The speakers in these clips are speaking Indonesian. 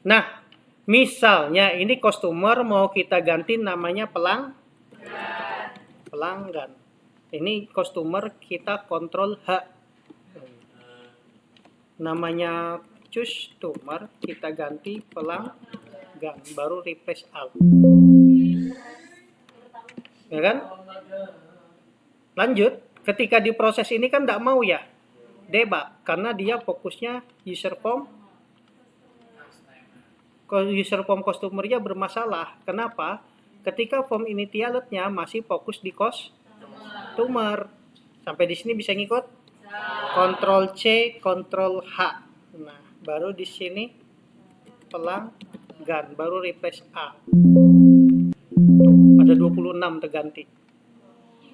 Nah, misalnya ini customer mau kita ganti namanya pelanggan. Ini customer kita kontrol H. Namanya customer kita ganti pelanggan, baru replace all. Ya kan? Lanjut, ketika di proses ini kan tidak mau ya debug, karena dia fokusnya user form customer-nya bermasalah. Kenapa? Ketika form initialnya masih fokus di customer. Sampai di sini bisa ngikut? Ctrl C, Ctrl H. Nah, baru di sini pelanggan, baru replace A. Tuh, ada 26 terganti.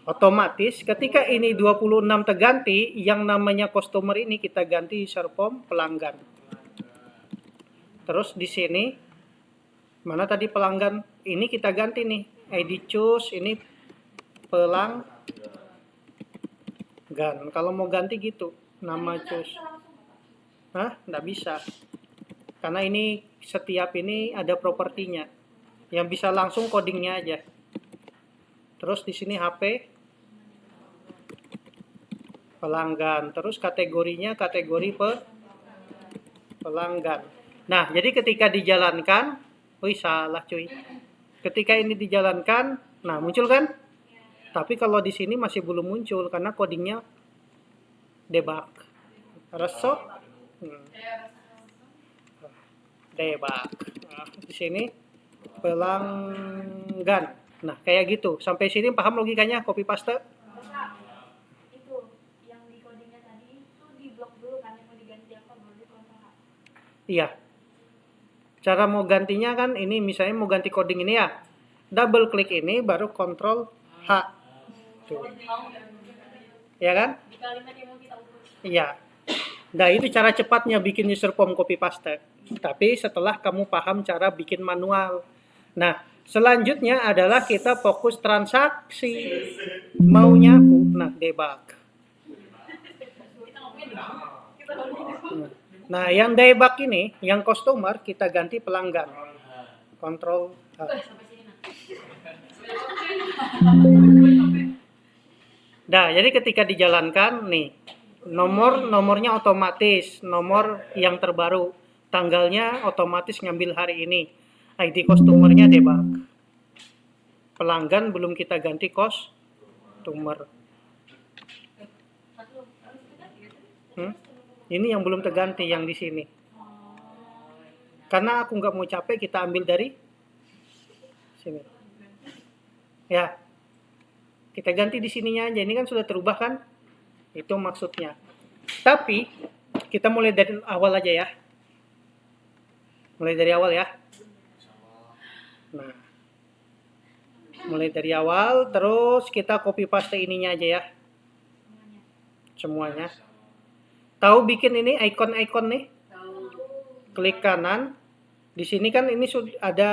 Otomatis ketika ini 26 terganti, yang namanya customer ini kita ganti user form pelanggan. Terus di sini mana tadi pelanggan? Ini kita ganti nih, ID choose, ini pelanggan. Kalau mau ganti gitu, nama choose. Nggak bisa. Karena ini setiap ini ada propertinya. Yang bisa langsung codingnya aja. Terus di sini HP pelanggan. Terus kategorinya kategori pelanggan. Nah, jadi ketika dijalankan, salah cuy. Ketika ini dijalankan, nah muncul kan? Tapi kalau di sini masih belum muncul karena codingnya debug. Result debug. Nah, di sini pelanggan. Nah, kayak gitu. Sampai sini paham logikanya? Copy paste? Itu yang di codingnya tadi itu di blok dulu kan, yang mau diganti apa baru di Ctrl H. Iya. Cara mau gantinya kan ini misalnya mau ganti coding ini ya. Double klik ini baru Ctrl H. Tuh. Ya kan? Di kalimat yang mau kita ubah. Iya. Nah, itu cara cepatnya bikin user form copy paste. Tapi setelah kamu paham cara bikin manual. Nah, selanjutnya adalah kita fokus transaksi. Maunya aku, nah debug. Nah, yang debug ini, yang customer kita ganti pelanggan. Kontrol H. Nah, jadi ketika dijalankan nih, nomornya otomatis, nomor yang terbaru, tanggalnya otomatis ngambil hari ini. ID customer-nya debug. Pelanggan belum kita ganti customer. Ini yang belum terganti yang di sini. Karena aku nggak mau capek, kita ambil dari sini. Ya, kita ganti di sininya aja. Ini kan sudah terubah kan? Itu maksudnya. Tapi kita mulai dari awal aja ya. Mulai dari awal ya. Nah, mulai dari awal, terus kita copy paste ininya aja ya. Semuanya. Tahu bikin ini icon-icon nih? Klik kanan. Di sini kan ini sudah ada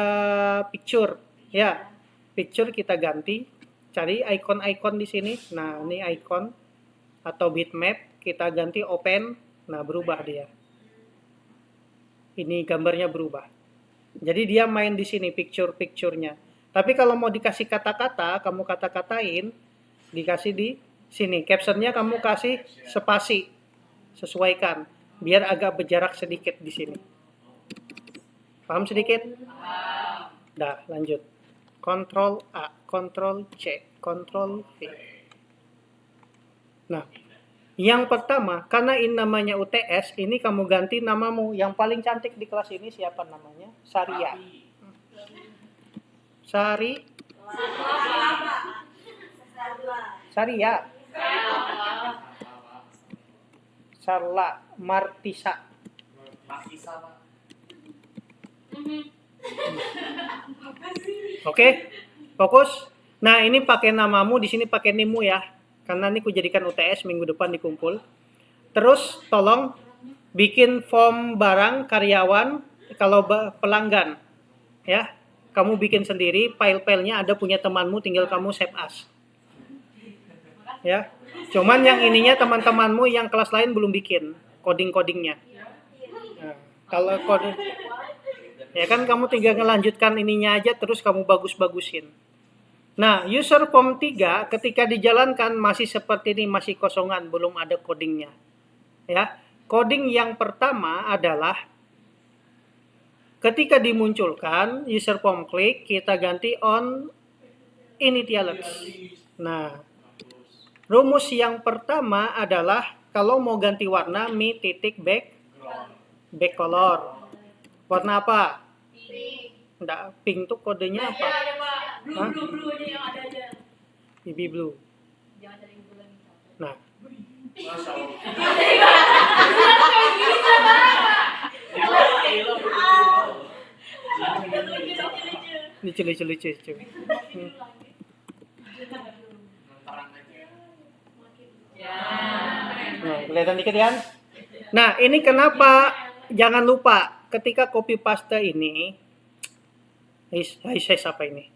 picture, ya. Picture kita ganti. Cari icon-icon di sini. Nah, ini icon atau bitmap kita ganti open. Nah, berubah dia. Ini gambarnya berubah. Jadi dia main di sini picture-nya. Tapi kalau mau dikasih kata-kata, kamu kata-katain, dikasih di sini. Captionnya kamu kasih spasi. Sesuaikan biar agak berjarak sedikit di sini. Paham sedikit? Dah, lanjut. Ctrl A, Ctrl C, Ctrl V. Nah, yang pertama, karena ini namanya UTS, ini kamu ganti namamu. Yang paling cantik di kelas ini siapa namanya? Saria. Saria. Sarla Martisa. Oke, fokus. Nah, ini pakai namamu, di sini pakai nimu ya. Karena ini kujadikan UTS minggu depan dikumpul. Terus tolong bikin form barang karyawan kalau pelanggan. Ya, kamu bikin sendiri, file-filenya ada punya temanmu, tinggal kamu save as. Ya. Cuman yang ininya teman-temanmu yang kelas lain belum bikin coding-codingnya. Nah, kalau coding Ya kan kamu tinggal ngelanjutkan ininya aja terus kamu bagus-bagusin. Nah, user form 3 ketika dijalankan masih seperti ini, masih kosongan, belum ada codingnya. Ya. Coding yang pertama adalah ketika dimunculkan user form klik, kita ganti on initialize. Nah, rumus yang pertama adalah kalau mau ganti warna mi titik back color. Warna apa? Enggak, pink tuh kodenya apa? Hah? Blue aja yang ada aja. Baby blue. Jangan cari bulan. Nah, lucu. Nah, kelihatan dikit kan? Nah, ini kenapa jangan lupa ketika copy paste ini, size apa ini?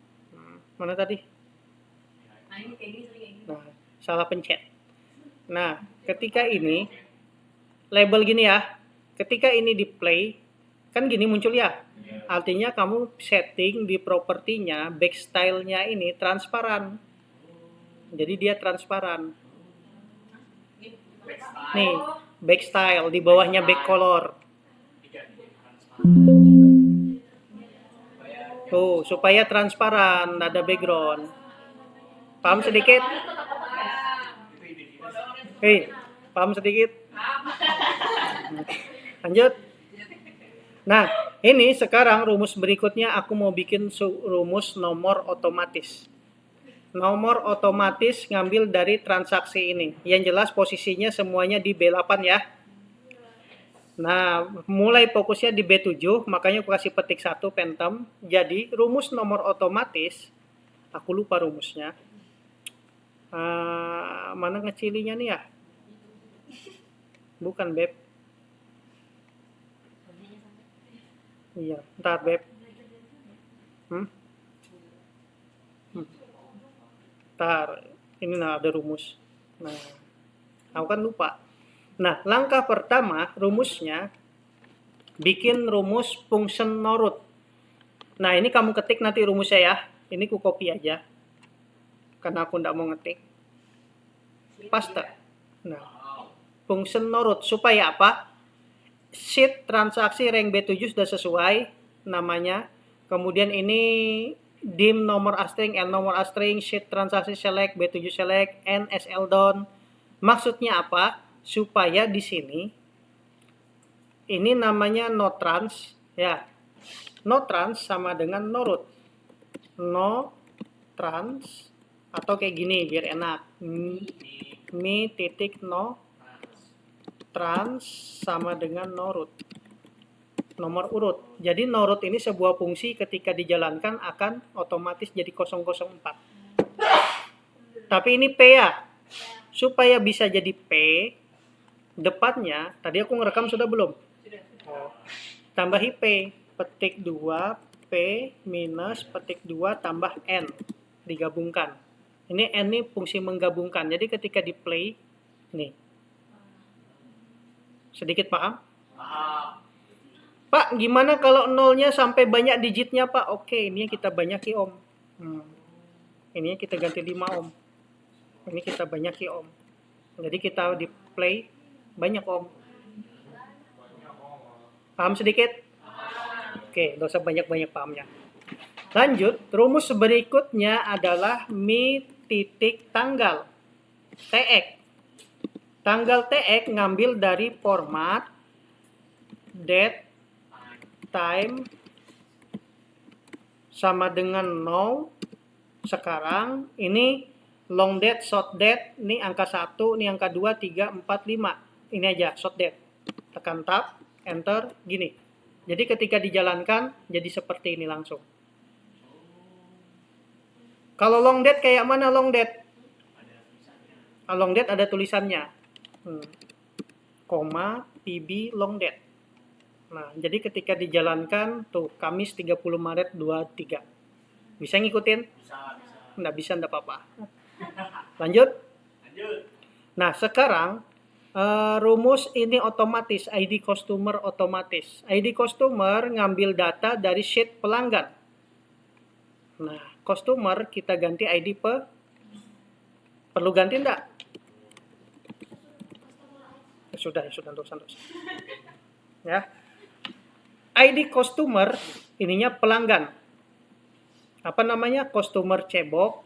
Mana tadi? Nah, ini kayak gini sering kayak gini. Nah, salah pencet. Nah, ketika ini label gini ya, ketika ini di play, kan gini muncul ya. Artinya kamu setting di propertinya, back style-nya ini transparan. Jadi dia transparan. Nih, back style, di bawahnya back color. Tuh, supaya transparan, ada background. Paham sedikit? Hei, paham sedikit? Lanjut. Nah, ini sekarang rumus berikutnya aku mau bikin rumus nomor otomatis. Nomor otomatis ngambil dari transaksi ini. Yang jelas posisinya semuanya di B8 ya. Nah, mulai fokusnya di B7, makanya aku kasih petik 1 Phantom. Jadi, rumus nomor otomatis, aku lupa rumusnya. Mana ngecilinya nih ya? Bukan, Beb. Iya, ntar, Beb. Ntar, ini nah ada rumus. Nah, aku kan lupa. Nah, langkah pertama rumusnya bikin rumus function no-root. Nah, ini kamu ketik nanti rumusnya ya. Ini ku copy aja. Karena aku nggak mau ngetik. Paste. Nah, function no-root supaya apa? Sheet transaksi rank B7 sudah sesuai namanya. Kemudian ini dim nomor astring, L nomor astring, sheet transaksi select, B7 select, N SL down. Maksudnya apa? Supaya di sini ini namanya no trans ya. No trans sama dengan no root. No trans atau kayak gini biar enak. Mi titik no trans sama dengan no root. Nomor urut. Jadi no root ini sebuah fungsi ketika dijalankan akan otomatis jadi 004. Tapi ini P ya. Supaya bisa jadi P, depannya, tadi aku ngerekam sudah belum? Tambahi P, petik 2, P minus petik 2 tambah N, digabungkan. Ini N ini fungsi menggabungkan, jadi ketika di play, nih. Sedikit paham? Paham. Pak, gimana kalau nolnya sampai banyak digitnya, Pak? Oke, ini kita banyaki, Om. Ini kita ganti 5, Om. Ini kita banyaki, Om. Jadi kita di play banyak, Om. Paham sedikit? Oke, gak usah banyak-banyak pahamnya. Lanjut, rumus berikutnya adalah mi titik tanggal. TX. Tanggal TX ngambil dari format date time sama dengan now. Sekarang ini long date, short date, ini angka 1, ini angka 2, 3, 4, 5. Ini aja short date. Tekan tab, enter, gini. Jadi ketika dijalankan jadi seperti ini langsung. Kalau long date kayak mana long date? Long date ada tulisannya. Koma, PB, long date. Nah, jadi ketika dijalankan, tuh, Kamis 30 Maret 23. Bisa ngikutin? Bisa. Nggak bisa, nggak apa-apa. Lanjut? Lanjut. Nah, sekarang, Rumus ini otomatis, ID customer otomatis. ID customer ngambil data dari sheet pelanggan. Nah, customer kita ganti ID perlu ganti enggak? Sudah, dosa. Ya. ID customer ininya pelanggan. Apa namanya? Customer cebok.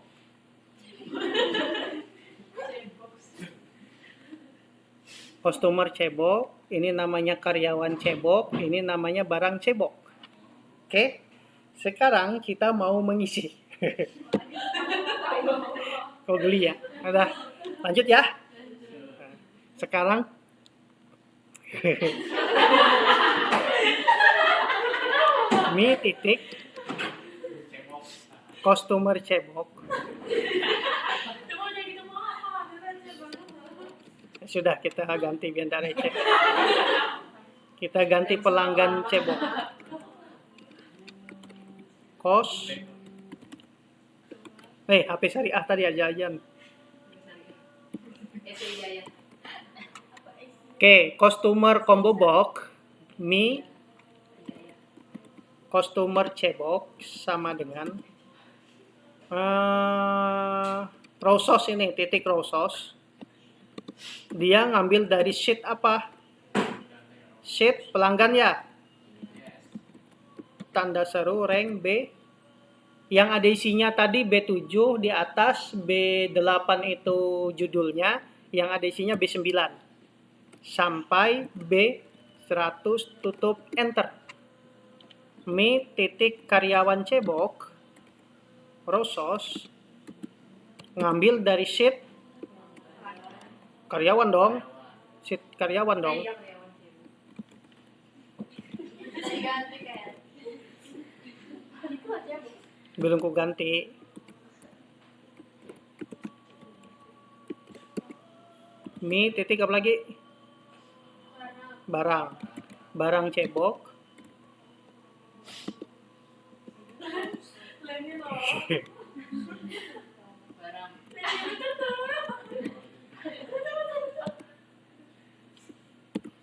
Customer cebok, ini namanya karyawan cebok, ini namanya barang cebok. Oke. Sekarang kita mau mengisi. Kau geli ya? Udah. Lanjut ya. Sekarang Mi titik customer cebok. Sudah, kita ganti biar tidak receh. Kita ganti pelanggan cebok. HP syariah tadi aja. Oke, customer combo box Mi customer cebok sama dengan raw source ini, titik raw source. Dia ngambil dari sheet apa? Sheet pelanggan ya. Tanda seru rank B. Yang ada isinya tadi B7 di atas, B8 itu judulnya, yang ada isinya B9. Sampai B100 tutup enter. Mi titik karyawan cebok raw source ngambil dari sheet karyawan dong. Sheet karyawan dong. Belum ku ganti. Mi titik apa lagi? Barang cebok.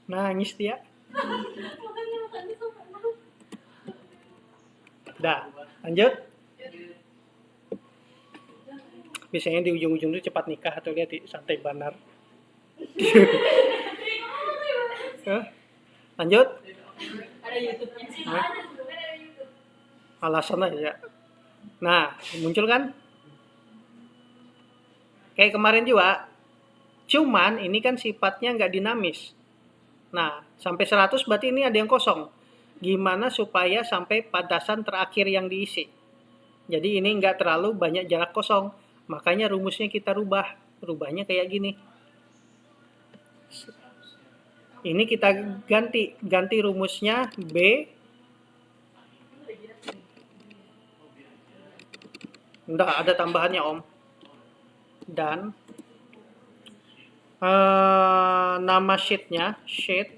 Nangis dia. Dah, lanjut. Biasanya di ujung-ujung itu cepat nikah atau lihat di santai banar. Lanjut. Ada YouTube-nya sih. Alasan aja. Nah, muncul kan? Kayak kemarin juga. Cuman ini kan sifatnya nggak dinamis. Nah, sampai 100 berarti ini ada yang kosong. Gimana supaya sampai batasan terakhir yang diisi? Jadi ini nggak terlalu banyak jarak kosong. Makanya rumusnya kita rubah. Rubahnya kayak gini. Ini kita ganti rumusnya B. Enggak, ada tambahannya Om. Dan nama sheetnya, sheet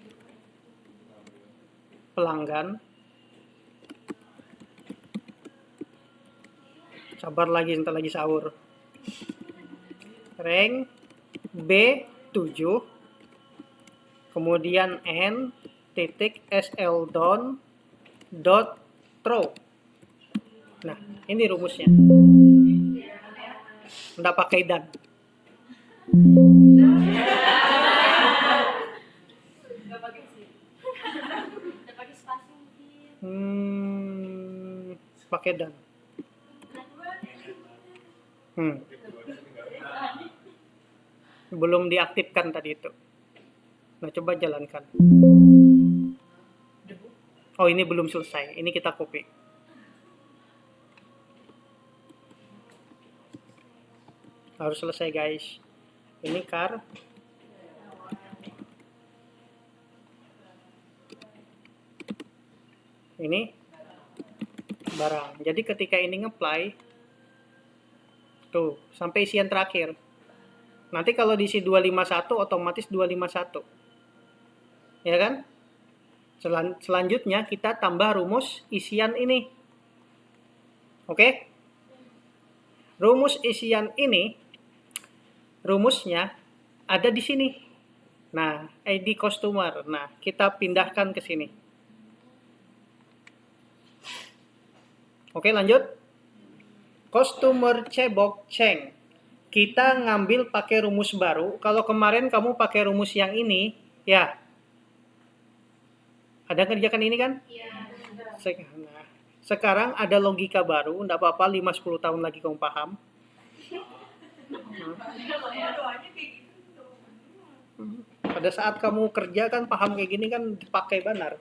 pelanggan. Sabar lagi, entar lagi sahur. Rank B7, kemudian N titik SL down dot throw. Nah, ini rumusnya. Nggak pakai dan. Nggak pakai sih. Nggak pakai spasi mungkin. Pakai dan. Belum diaktifkan tadi itu. Nah, coba jalankan. Oh, ini belum selesai. Ini kita copy. Harus selesai, guys. Ini car. Ini barang. Jadi ketika ini nge-apply, tuh, sampai isian terakhir. Nanti kalau diisi 251, otomatis 251. Ya kan? Selanjutnya kita tambah rumus isian ini. Oke? Rumus isian ini, rumusnya ada di sini. Nah, ID customer. Nah, kita pindahkan ke sini. Oke, lanjut. Customer cebok ceng. Kita ngambil pakai rumus baru. Kalau kemarin kamu pakai rumus yang ini, ya. Ada kerjakan ini kan? Nah, sekarang ada logika baru, enggak apa-apa 5-10 tahun lagi kamu paham. Pada saat kamu kerja kan paham kayak gini kan dipakai benar.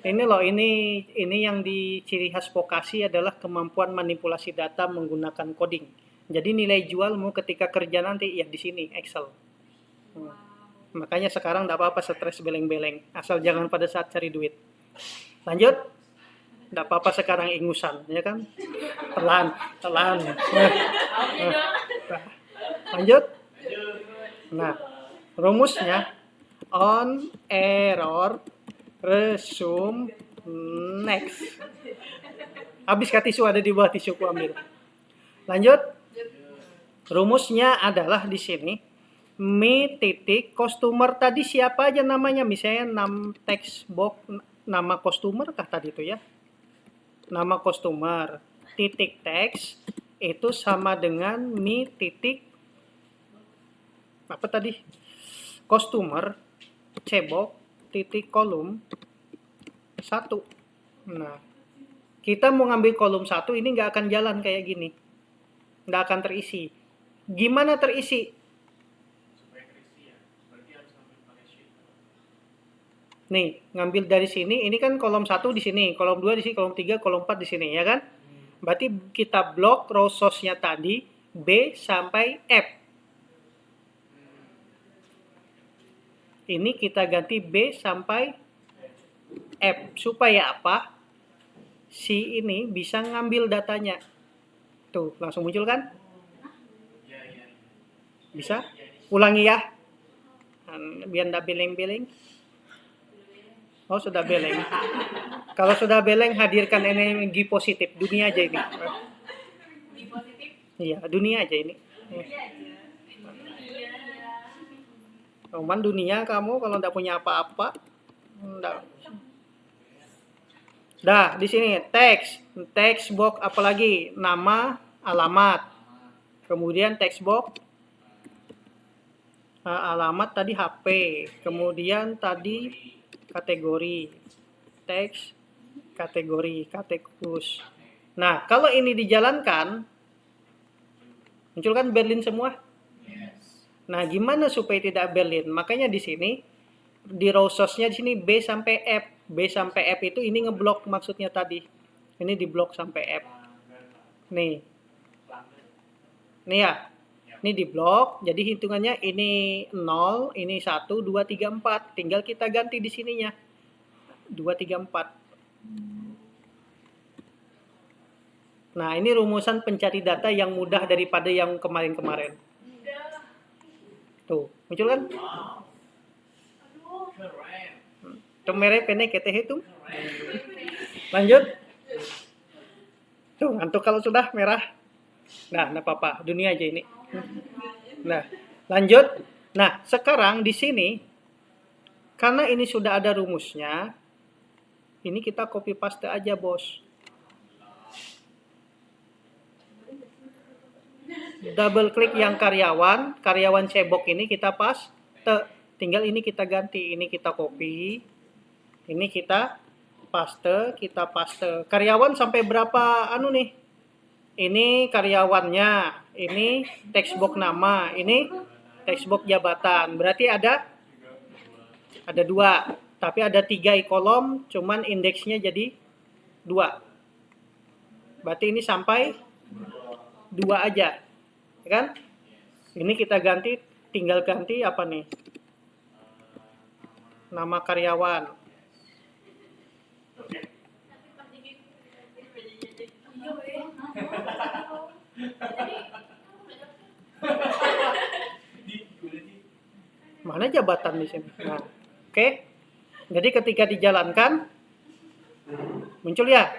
Ini loh, ini yang di ciri khas vokasi adalah kemampuan manipulasi data menggunakan coding. Jadi nilai jualmu ketika kerja nanti ya di sini Excel. Makanya sekarang enggak apa-apa stres beleng-beleng, asal jangan pada saat cari duit. Lanjut. Enggak apa-apa sekarang ingusan, ya kan? Pelan. Lanjut. Nah, rumusnya on error resume next. Habis kah tisu, ada di bawah tisu ku ambil. Lanjut. Rumusnya adalah di sini mi titik customer tadi siapa aja namanya, misalnya text box nama customer kah tadi itu ya, nama customer titik text itu sama dengan mi titik apa tadi, customer cebok titik kolom 1. Nah, kita mau ngambil kolom 1 ini nggak akan jalan kayak gini, nggak akan terisi. Gimana terisi? Nih, ngambil dari sini, ini kan kolom 1 di sini, kolom 2 di sini, kolom 3, kolom 4 di sini, ya kan? Berarti kita blok row source-nya tadi B sampai F. Ini kita ganti B sampai F. Supaya apa? Si ini bisa ngambil datanya. Tuh, langsung muncul kan? Bisa? Ulangi ya. Biar nggak beleng-beleng. Oh, sudah beleng. Kalau sudah beleng, hadirkan energi positif. Dunia aja ini. Iya, dunia aja ini. Cuman dunia kamu kalau nggak punya apa-apa, enggak. Dah, di sini text box apalagi nama, alamat. Kemudian text box alamat tadi HP. Kemudian tadi kategori teks, kategori katekus. Nah, kalau ini dijalankan, muncul kan Berlin semua. Nah, gimana supaya tidak Berlin? Makanya di sini di row source-nya di sini B sampai F. B sampai F itu ini ngeblok maksudnya tadi. Ini diblok sampai F. Nih. Nih ya. Ini diblok, jadi hitungannya ini 0, ini 1, 2, 3, 4. Tinggal kita ganti di sininya. 2, 3, 4. Nah, ini rumusan pencari data yang mudah daripada yang kemarin-kemarin. Tuh, muncul kan? Tuh merah pendek keteh itu. Lanjut. Tuh, ngantuk kalau sudah merah. Nah, enggak apa-apa, dunia aja ini. Nah, lanjut. Nah, sekarang di sini karena ini sudah ada rumusnya, ini kita copy paste aja, Bos. Double klik yang karyawan cebok ini kita paste. Tinggal ini kita ganti, ini kita copy. Ini kita paste. Karyawan sampai berapa nih? Ini karyawannya, ini textbox nama, ini textbox jabatan. Berarti ada 2, tapi ada 3 kolom, cuman indeksnya jadi 2. Berarti ini sampai 2 aja, ya kan? Ini kita ganti, tinggal ganti apa nih? Nama karyawan. Mana jabatan di sini? Nah, oke. Jadi ketika dijalankan muncul ya?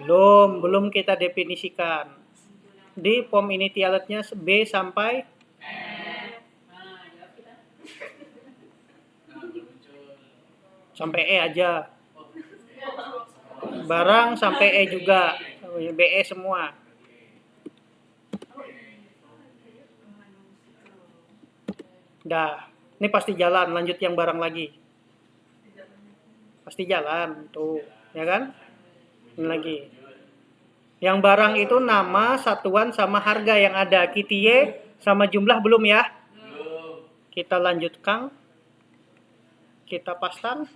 Belum kita definisikan. Di form initialnya B sampai Sampai E aja. Barang sampai E juga. BE semua. Dah. Ini pasti jalan. Lanjut yang barang lagi. Pasti jalan. Tuh. Ya kan? Ini lagi. Yang barang itu nama, satuan, sama harga yang ada. KTY sama jumlah belum ya? Kita lanjutkan. Kita pasang.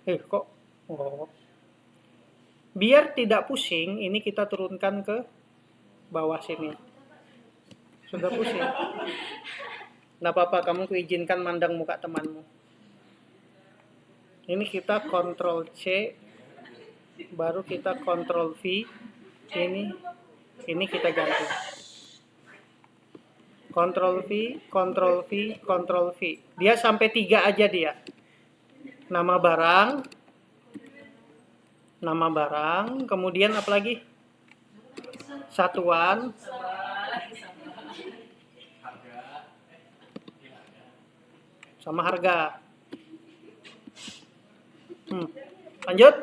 Kok? Oh. Biar tidak pusing, ini kita turunkan ke bawah sini. Sudah pusing. Nggak apa-apa, kamu kuizinkan mandang muka temanmu. Ini kita Ctrl C, baru kita Ctrl V. Ini kita ganti. Ctrl V, Ctrl V, Ctrl V. Dia sampai 3 aja dia. Nama barang, kemudian apa lagi? Satuan, sama harga. Lanjut.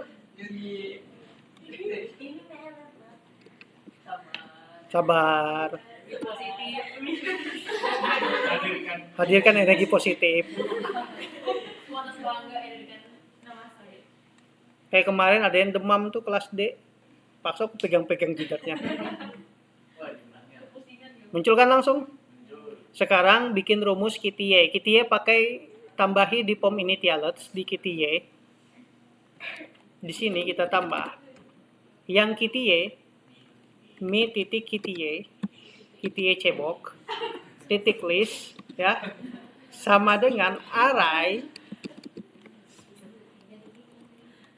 Sabar. Hadirkan energi positif. Kayak kemarin ada yang demam tuh kelas D. Paksa aku pegang-pegang jidatnya. Muncul kan langsung? Sekarang bikin rumus KTY. KTY pakai tambahi di pom initials di KTY. Di sini kita tambah. Yang KTY, mi titik KTY, KTY cebok, titik list, ya, sama dengan array.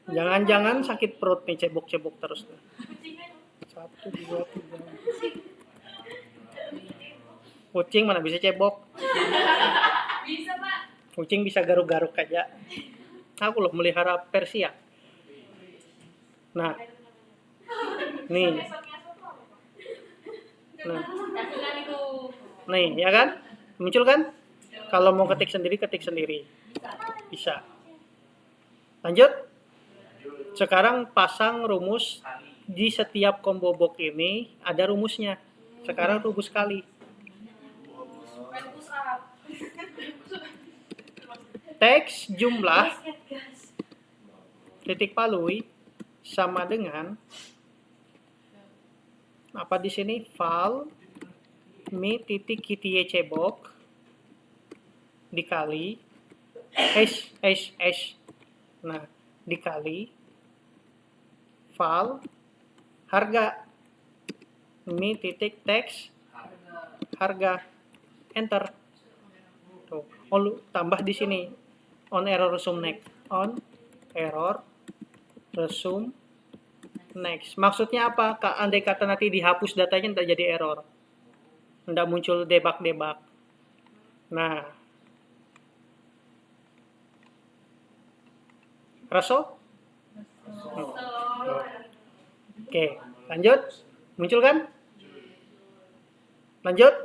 Jangan-jangan sakit perut nih cebok-cebok terus. 1, 2, 3. Kucing mana bisa cebok? Bisa, Pak. Kucing bisa garuk-garuk aja. Aku loh melihara Persia. Nah. Nih. Nih, ya kan? Muncul kan? Kalau mau ketik sendiri, ketik sendiri. Bisa. Lanjut. Sekarang pasang rumus di setiap combo box ini ada rumusnya. Sekarang rumus kali. Teks jumlah titik palui sama dengan apa di sini? Val mi titik KTY cebok dikali nah dikali val harga mi titik teks harga enter. Tuh, tambah di sini on error resume next, on error resume next. Maksudnya apa? Andai kata nanti dihapus datanya tidak jadi error, tidak muncul debug. Nah, raso? Oke, lanjut. Muncul kan? Lanjut.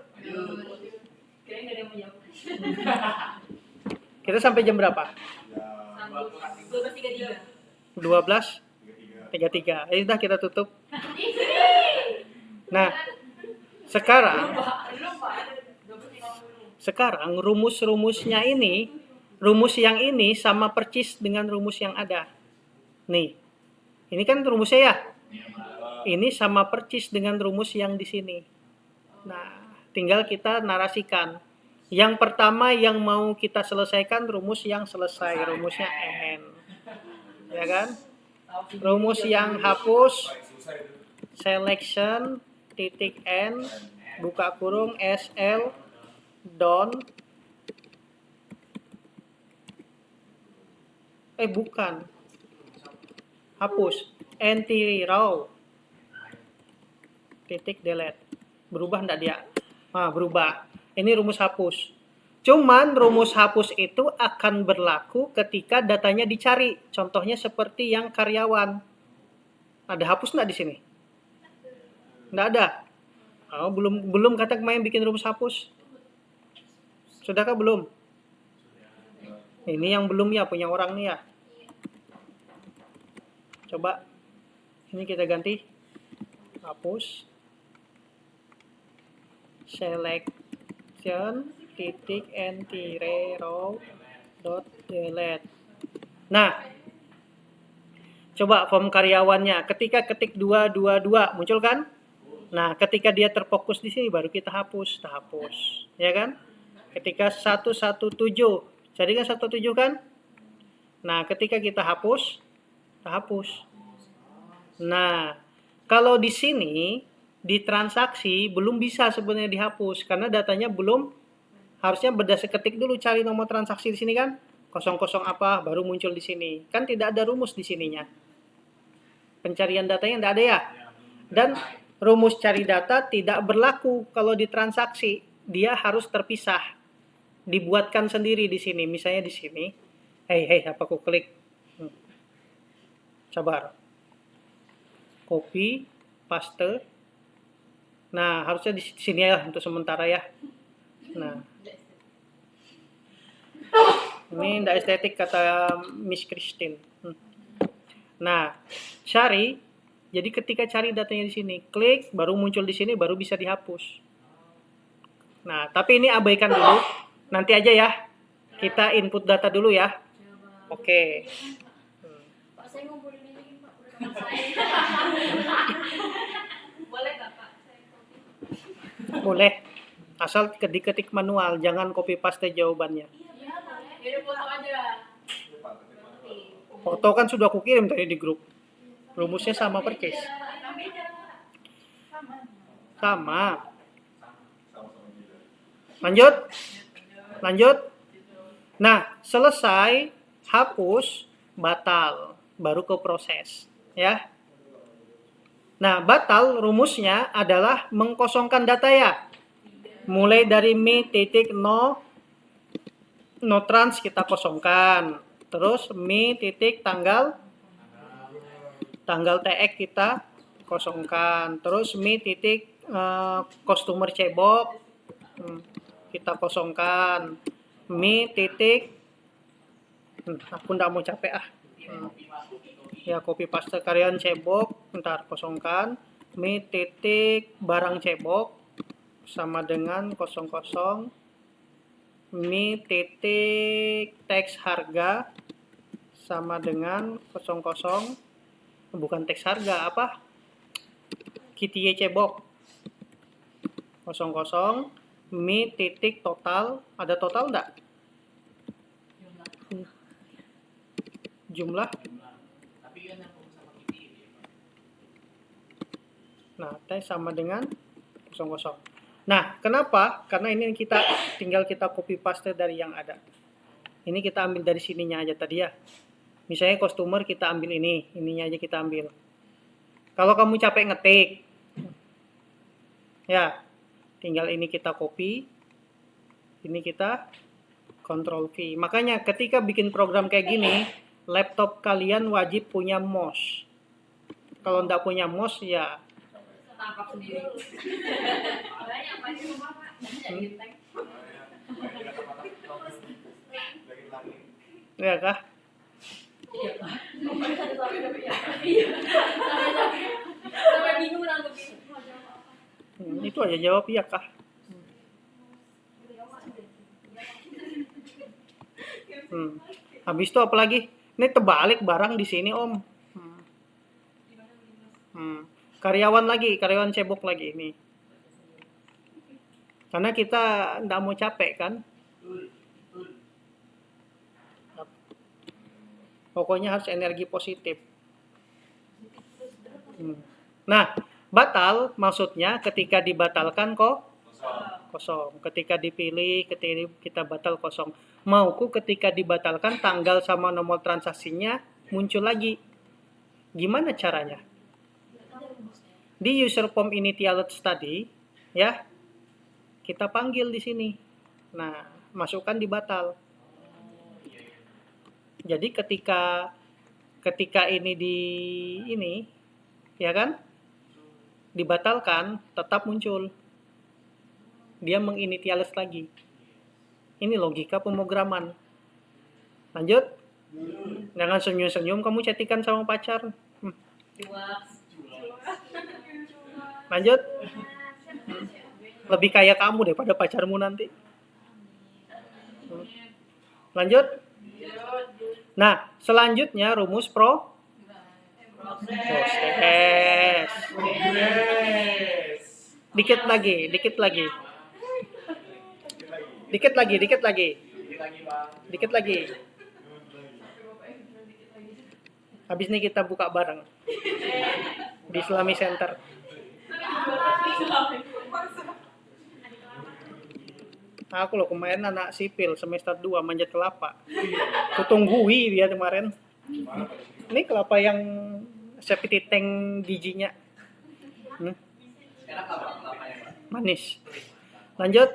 Kita sampai jam berapa? 12.33. Sudah kita tutup. Nah, sekarang rumus-rumusnya ini, rumus yang ini sama persis dengan rumus yang ada. Nih, ini kan rumusnya ya. Ini sama persis dengan rumus yang di sini. Nah, tinggal kita narasikan. Yang pertama yang mau kita selesaikan rumus yang selesai, rumusnya N. Ya kan? Rumus yang hapus selection titik N buka kurung SL don bukan. Hapus entry row titik delete. Berubah enggak dia? Berubah. Ini rumus hapus. Cuman rumus hapus itu akan berlaku ketika datanya dicari. Contohnya seperti yang karyawan. Ada hapus enggak di sini? Enggak ada. Belum kata kemarin bikin rumus hapus. Sudahkah belum? Ini yang belum ya, punya orang nih ya. Coba ini kita ganti, hapus, selection titik n tire row dot delete. Nah, coba form karyawannya, ketika ketik 222 muncul kan? Nah, ketika dia terfokus di sini baru kita hapus, ya kan? Ketika 117, jadi kan 17 kan? Nah, ketika kita hapus. Nah, kalau di sini di transaksi belum bisa sebenarnya dihapus karena datanya belum, harusnya berdasar ketik dulu cari nomor transaksi di sini kan? 00 apa baru muncul di sini. Kan tidak ada rumus di sininya. Pencarian datanya tidak ada ya. Dan rumus cari data tidak berlaku kalau di transaksi. Dia harus terpisah. Dibuatkan sendiri di sini. Misalnya di sini. Hei, apa aku klik? Sabar. Copy, paste. Nah, harusnya di sini ya untuk sementara ya. Nah. Ini tidak estetik kata Miss Christine. Nah, cari. Jadi ketika cari datanya di sini, klik, baru muncul di sini, baru bisa dihapus. Nah, tapi ini abaikan dulu. Nanti aja ya. Kita input data dulu ya. Oke. Pak, saya ngumpulin ini, Pak. Udah saya. Boleh nggak, Pak? Boleh. Asal diketik manual, jangan copy paste jawabannya. Iya, boleh. Jadi foto aja. Foto kan sudah aku kirim tadi di grup. Rumusnya sama persis. Sama. Lanjut. Nah, selesai, hapus, batal, baru ke proses, ya. Nah, batal rumusnya adalah mengkosongkan data ya. Mulai dari mi titik no trans kita kosongkan. Terus mi titik tanggal TX kita kosongkan. Terus mi titik customer cebok kita kosongkan. Mi titik aku ndak mau capek ya copy paste karyawan cebok ntar kosongkan. Mi titik barang cebok sama dengan 00. Mi titik teks harga sama dengan 00. Bukan teks harga, apa? Kitie cebok 00. Mi titik total, ada total enggak? Jumlah. Nah, teks sama dengan 00. Nah, kenapa? Karena ini kita tinggal kita copy paste dari yang ada. Ini kita ambil dari sininya aja tadi ya. Misalnya customer kita ambil ininya aja kita ambil. Kalau kamu capek ngetik, ya, tinggal ini kita copy, ini kita Ctrl V. Makanya ketika bikin program kayak gini, laptop kalian wajib punya mouse. Kalau nggak punya mouse, ya tangkap sendiri. Banyak apa di rumah, Pak? Jadi tank. Ya kah? Sampai bingung nanggepin. Itu aja jawab iya kah? Habis itu apa lagi? Ini terbalik barang di sini om. Karyawan cebok lagi ini. Karena kita nggak mau capek kan. Pokoknya harus energi positif. Nah, batal maksudnya ketika dibatalkan kosong. Ketika dipilih, ketika kita batal kosong. Mauku ketika dibatalkan tanggal sama nomor transaksinya muncul lagi. Gimana caranya? Di user form initialize tadi, ya, kita panggil di sini. Nah, masukkan di batal. Jadi ketika ini ya kan dibatalkan tetap muncul. Dia menginitialize lagi. Ini logika pemrograman. Lanjut. Jangan senyum-senyum, kamu chattingan sama pacar. Lanjut. Lebih kaya kamu daripada pacarmu nanti. Lanjut. Nah, selanjutnya rumus proses. Dikit lagi. Habis ini kita buka bareng di Islami Center. Aku loh kemarin anak sipil semester 2 manjat kelapa. Kutunggui dia kemarin. Ini kelapa yang seperti tank bijinya. Manis. Lanjut.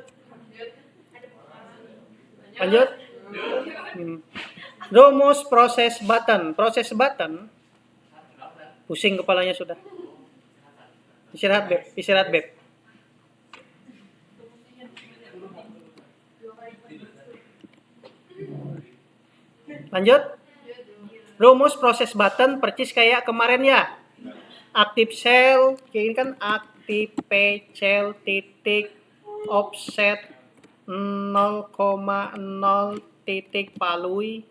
Rumus proses button. Proses button. Pusing kepalanya sudah. Istirahat, Beb. Lanjut. Rumus proses button percis kayak kemarin ya. Active cell, ini kan active cell titik offset 0,0 titik palui,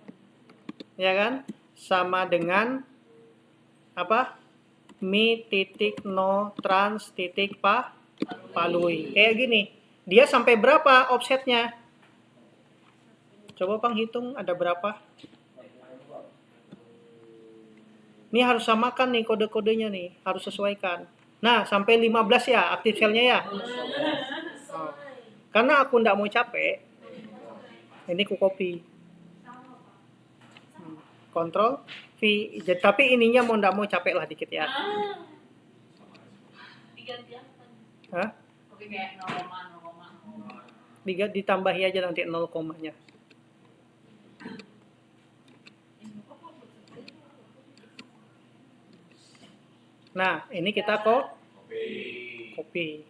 ya kan? Sama dengan apa? Mi titik no trans titik palui. Kayak gini. Dia sampai berapa offsetnya? Coba Bang hitung ada berapa? Ini harus samakan nih kode-kodenya nih, harus sesuaikan. Nah, sampai 15 ya aktif selnya ya. Oh. Karena aku nggak mau capek, ini ku copy. Ctrl V. Tapi ininya mau nggak mau capek lah dikit ya. Hah? Ditambahi aja nanti 0 komanya. Nah, ini kita copy.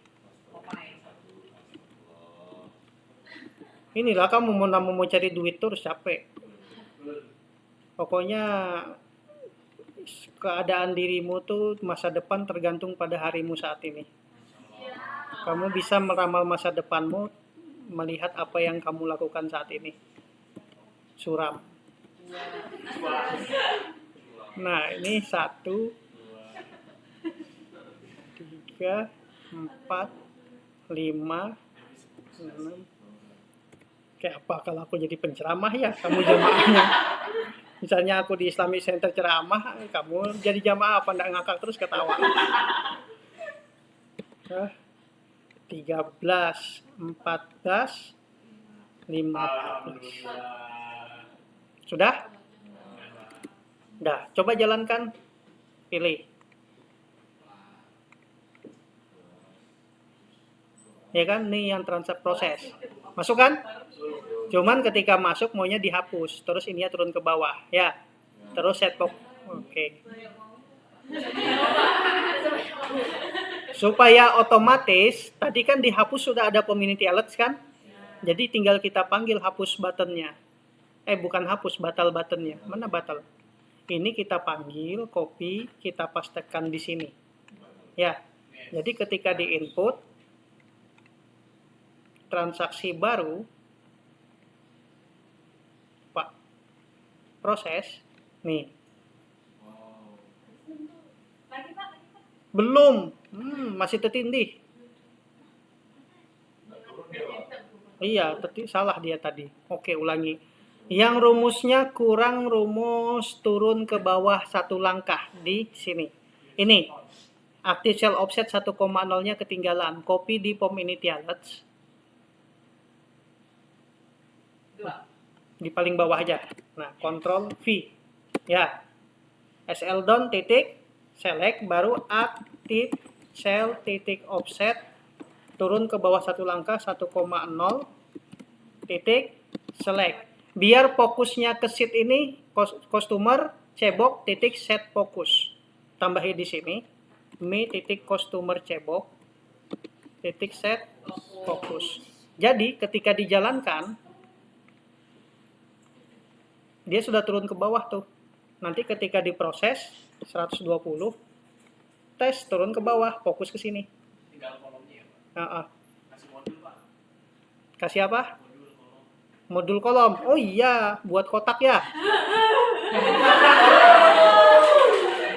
Inilah kamu mau cari duit terus capek. Pokoknya keadaan dirimu tuh masa depan tergantung pada harimu saat ini. Kamu bisa meramal masa depanmu melihat apa yang kamu lakukan saat ini. Suram. Nah, ini 1 3, 4, 5, 6. Kayak apa kalau aku jadi penceramah ya, kamu jamaahnya. Misalnya aku di Islamic Center ceramah, kamu jadi jamaah apa enggak ngakak terus ketawa. 13, 14, 15. Sudah? Udah, coba jalankan. Pilih. Ya kan, ini yang transaksi proses. Masuk kan? Cuman ketika masuk maunya dihapus, terus ininya turun ke bawah, ya. Terus set box. Oke. Supaya otomatis, tadi kan dihapus sudah ada community alerts kan? Jadi tinggal kita panggil hapus buttonnya. Bukan hapus, batal buttonnya. Mana batal? Ini kita panggil, copy, kita pastekan di sini. Ya. Jadi ketika di input transaksi baru Pak proses nih belum masih tertindih iya salah dia tadi. Oke, ulangi. Yang rumusnya kurang rumus turun ke bawah 1 langkah di sini. Ini active cell offset 1,0 nya ketinggalan, copy di pom init alerts. Di paling bawah aja. Nah, Ctrl V. Ya. SL down titik select baru active cell titik offset turun ke bawah 1 langkah 1,0 titik select. Biar fokusnya ke sheet ini customer cebok titik set fokus. Tambahin di sini mi titik customer cebok titik set fokus. Jadi ketika dijalankan Dia sudah turun ke bawah tuh. Nanti ketika diproses 120, tes turun ke bawah, fokus ke sini. Tinggal kolomnya ya, Pak. Heeh. Kasih modul, Pak. Kasih apa? Modul kolom. Modul kolom. Oh iya, buat kotak ya.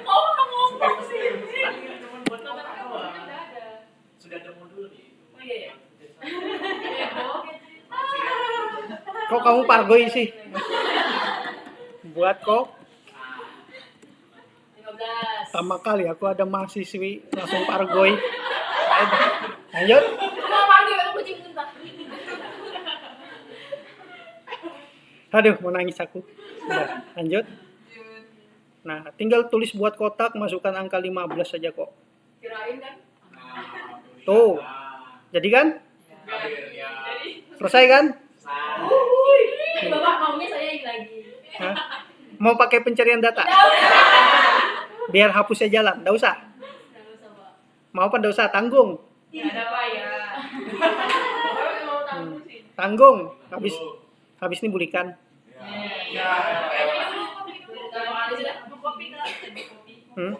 Oh, ngomong sih. Tadi kan cuma buat Kotak kotak kan doang. udah ada. Sudah ada modulnya itu. Oh iya ya. Kok kamu pargoy sih? Buat kok 15. pertama kali aku ada mahasiswi langsung pargoy. Lanjut. Mau mandi aku kucing entah. Aduh, mau nangis aku. Udah, lanjut. Nah, tinggal tulis buat kotak, masukkan angka 15 saja kok. Kirain kan? Nah, Tuh. Jadi kan? Ya. Selesai kan? Bapak maunya saya ini lagi. Hah? Mau pakai pencarian data? Biar hapusnya jalan, nggak usah. Nggak usah, Pak. Mau apa nggak usah? Tanggung. Nggak ada Pak ya. Bapak mau tanggung sih. Tanggung. Habis ini bulikan. Ya. Hmm?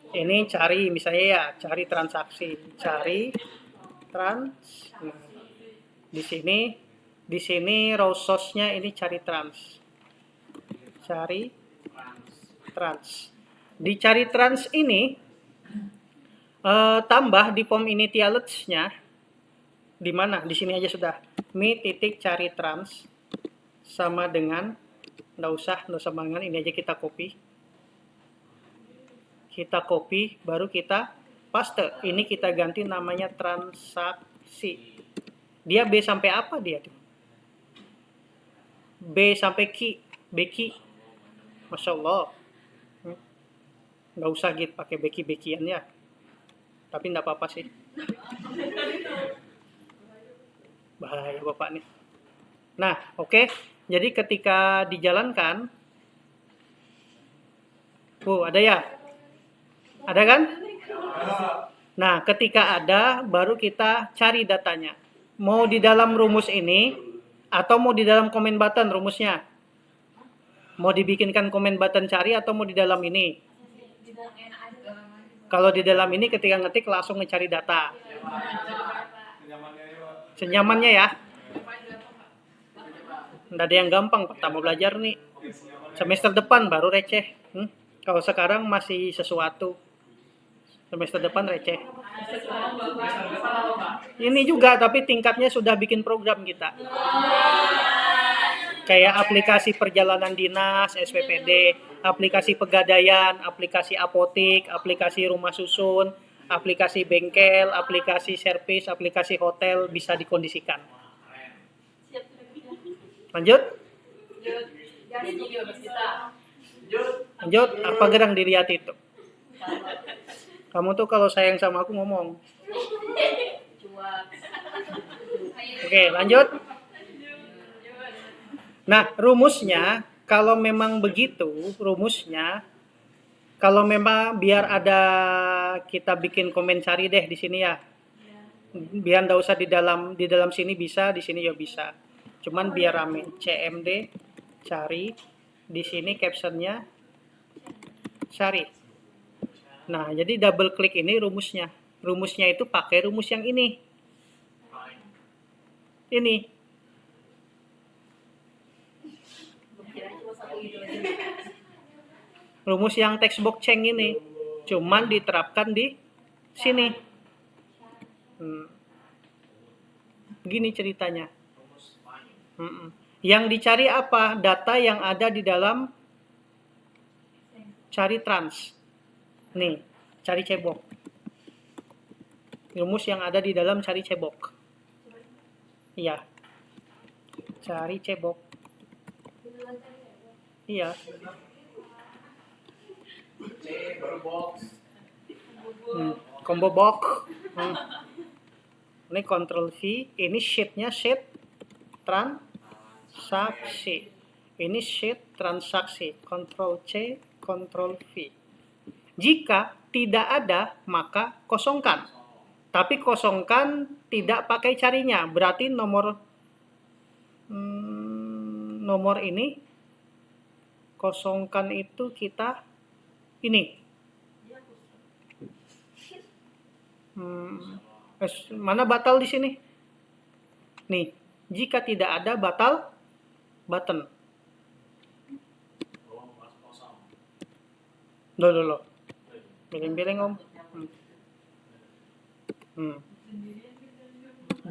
Ini cari misalnya ya, cari transaksi, cari trans. Nah, di sini raw source-nya ini cari trans. Cari trans. Di cari trans ini tambah di form initialities-nya di mana? Di sini aja sudah. Mi titik cari trans sama dengan nggak usah banget, ini aja kita copy. Kita copy, baru kita paste. Ini kita ganti namanya transaksi. Dia B sampai apa dia tuh? B sampai key, B key. Masya Allah. Nggak usah gitu pakai beki-bekian ya. Tapi nggak apa-apa sih. Bahaya Bapak nih. Nah, oke. Jadi ketika dijalankan, ada ya? Ada kan? Nah, ketika ada, baru kita cari datanya. Mau di dalam rumus ini, atau mau di dalam comment button rumusnya? Mau dibikinkan comment button cari, atau mau di dalam ini? Kalau di dalam ini ketika ngetik langsung ngecari data. Senyamannya ya. Nggak ada yang gampang, pertama belajar nih. Semester depan baru receh. Kalau sekarang masih sesuatu. Semester depan receh. Ini juga, tapi tingkatnya sudah bikin program kita. Kayak aplikasi perjalanan dinas, SPPD, aplikasi pegadaian, aplikasi apotik, aplikasi rumah susun, aplikasi bengkel, aplikasi servis, aplikasi hotel bisa dikondisikan. Lanjut? Lanjut, apa gerang dilihat itu? Kamu tuh kalau sayang sama aku ngomong. Oke, lanjut. Nah, rumusnya, kalau memang begitu, rumusnya, kalau memang biar ada kita bikin komen cari deh di sini ya. Biar nggak usah di dalam sini bisa, di sini ya bisa. Cuman biar rame. CMD cari, di sini captionnya cari. Nah, jadi double klik ini rumusnya. Rumusnya itu pakai rumus yang ini. Ini. Rumus yang textbox Cheng ini. Cuman diterapkan di sini. Gini ceritanya. Yang dicari apa? Data yang ada di dalam cari trans. Nih, cari cebok. Rumus yang ada di dalam cari cebok. Iya. Cari cebok. Iya. Combo box. Ini Ctrl V, ini sheet-nya sheet transaksi. Ini sheet transaksi. Ctrl C, Ctrl V. Jika tidak ada, maka kosongkan. Tapi kosongkan tidak pakai carinya. Berarti nomor ini kosongkan itu kita ini. Mana batal di sini? Nih, jika tidak ada batal button. Loh. Bileng-bileng Om.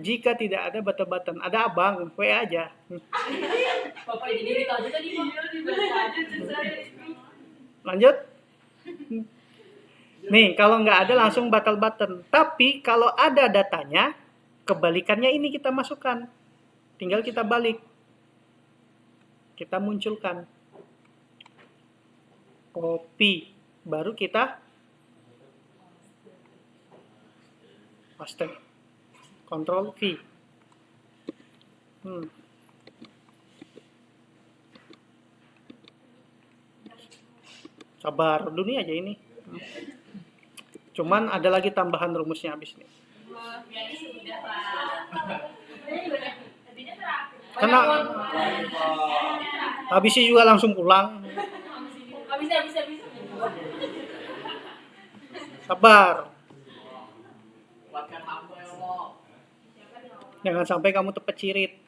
Jika tidak ada batal button, ada abang, WA aja. Bapak jadi tahu tadi Lanjut. Nih, kalau nggak ada langsung batal button. Tapi kalau ada datanya, kebalikannya ini kita masukkan. Tinggal kita balik. Kita munculkan. Copy. Baru kita paste. Ctrl V. Sabar dulu nih aja ini. Cuman ada lagi tambahan rumusnya habis ini. Karena habisnya juga langsung pulang. Bisa. Sabar. Kuatkan hamba ya Allah. Jangan sampai kamu terpecirit.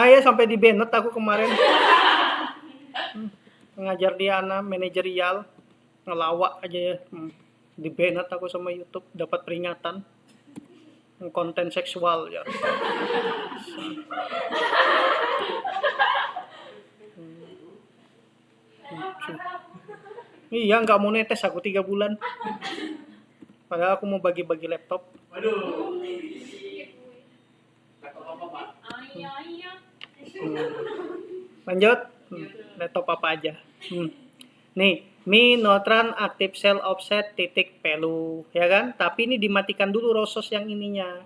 Ya sampai di Bennett aku kemarin. Ngajar dia anak manajerial, ngelawak aja ya. Di Bennett aku sama YouTube dapat peringatan konten seksual ya. Iya, nggak mau netes aku 3 bulan. Padahal aku mau bagi-bagi laptop. Waduh. Laptop apa, Pak? Lanjut. Laptop apa aja. Nih, Mi Notran Active Cell Offset titik pelu, ya kan? Tapi ini dimatikan dulu rosos yang ininya.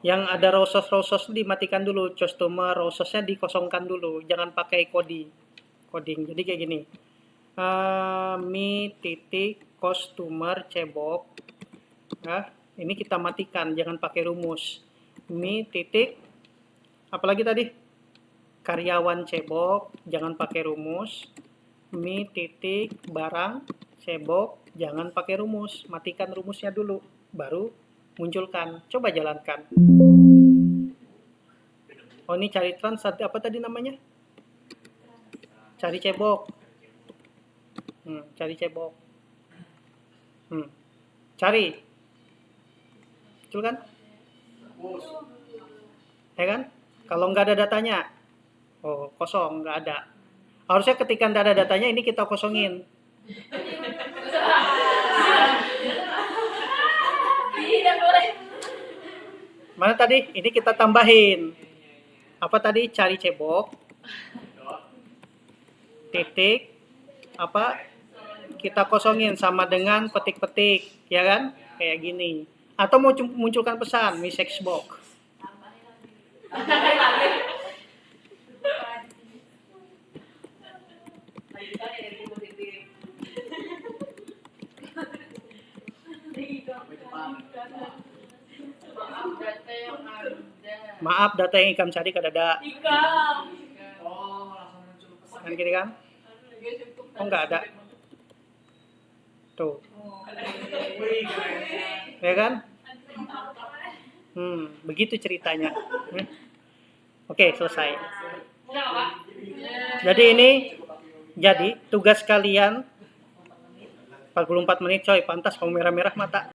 Yang ada rosos dimatikan dulu. Customer rososnya dikosongkan dulu. Jangan pakai coding. Jadi kayak gini. Mi titik customer cebok. Nah, ini kita matikan, jangan pakai rumus. Mi titik apalagi tadi? Karyawan cebok, jangan pakai rumus. Mi titik barang cebok, jangan pakai rumus. Matikan rumusnya dulu, baru munculkan. Coba jalankan. Oh, ini cari trans apa tadi namanya? Cari cebok. Cari cebok. Cari. Betul kan? Ya kan? Kalau nggak ada datanya, kosong, nggak ada. Harusnya ketika nggak ada datanya, ini kita kosongin. Mana tadi? Ini kita tambahin. Apa tadi? Cari cebok. Titik. Apa? Kita kosongin sama dengan petik-petik, ya kan? Kayak gini. Atau mau munculkan pesan, Mi Sexbox. Maaf, data yang ikam cari kadada. Oh, langsung muncul pesan. Kan gini kan? Oh, nggak ada. Tuh. Wih, keren. Ya kan? Begitu ceritanya. Oke, selesai. Jadi tugas kalian 44 menit coy, pantas kamu merah-merah mata.